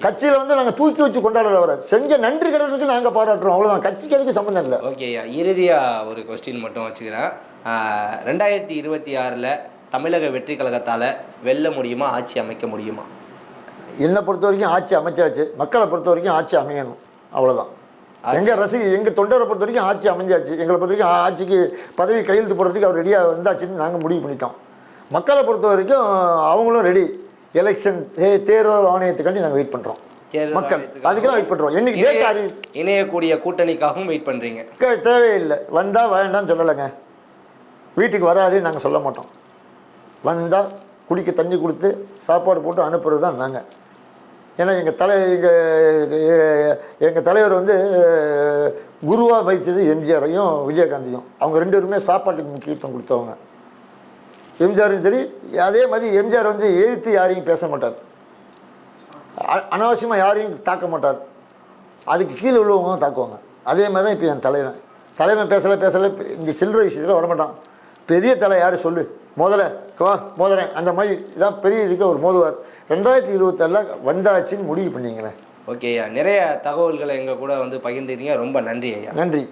கட்சியில் வந்து நாங்கள் தூக்கி வச்சு கொண்டாடல, அவரை செஞ்ச நன்றி கடனுக்கு நாங்கள் பாராட்டுறோம், அவ்வளோதான். கட்சிக்கு அதுக்கு சம்மந்தம் இல்லை. ஓகே ஐயா, இறுதியாக ஒரு கொஸ்டின் மட்டும் வச்சுக்கிறேன். 2026 தமிழக வெற்றி கழகத்தால் வெல்ல முடியுமா, ஆட்சி அமைக்க முடியுமா? என்னை பொறுத்த வரைக்கும் ஆட்சி அமைச்சாச்சு, மக்களை பொறுத்த வரைக்கும் ஆட்சி அமையணும், அவ்வளோதான். எங்கள் தொண்டரை பொறுத்த வரைக்கும் ஆட்சி அமைஞ்சாச்சு. எங்களை பொறுத்த வரைக்கும் ஆட்சிக்கு பதவி கையெழுத்து போடுறதுக்கு அவர் ரெடியாக வந்தாச்சுன்னு நாங்கள் முடிவு பண்ணிட்டோம். மக்களை பொறுத்த வரைக்கும் அவங்களும் ரெடி. எலெக்ஷன் தேர்தல் ஆணையத்துக்காண்டி நாங்கள் வெயிட் பண்ணுறோம். மக்கள் அதுக்கு தான் வெயிட் பண்ணுறோம். என்னைக்கு டேட் இணையக்கூடிய கூட்டணிக்காகவும் வெயிட் பண்ணுறீங்க? தேவையில்லை, வந்தால் வேண்டாம்னு சொல்லலைங்க. வீட்டுக்கு வராதுன்னு நாங்கள் சொல்ல மாட்டோம். வந்தால் குடிக்க தண்ணி கொடுத்து சாப்பாடு போட்டு அனுப்புறது தான் நாங்கள். ஏன்னா எங்கள் தலைவர் வந்து குருவாக வைத்தது எம்ஜிஆரையும் விஜயகாந்தையும். அவங்க 2 பேருமே சாப்பாட்டுக்கு முக்கியத்துவம் கொடுத்தவங்க. எம்ஜிஆரும் சரி, அதே மாதிரி எம்ஜிஆர் வந்து எதிர்த்து யாரையும் பேச மாட்டார், அனாவசியமாக யாரையும் தாக்க மாட்டார், அதுக்கு கீழே உள்ளவங்க தான் தாக்குவாங்க. அதே மாதிரி தான் இப்போ என் தலைவன் பேசலை இங்கே சில்லறை விஷயத்தில் வரமாட்டான். பெரிய தலை யார் சொல்லு, மோதுறேன் அந்த மாதிரி இதான் பெரிய இதுக்கு ஒரு மோதுவார். 2024 வந்தாச்சுன்னு முடிவு பண்ணிங்களேன். ஓகே ஐயா, நிறைய தகவல்களை எங்கள் கூட வந்து பகிர்ந்துட்டீங்க. ரொம்ப நன்றி ஐயா. நன்றி.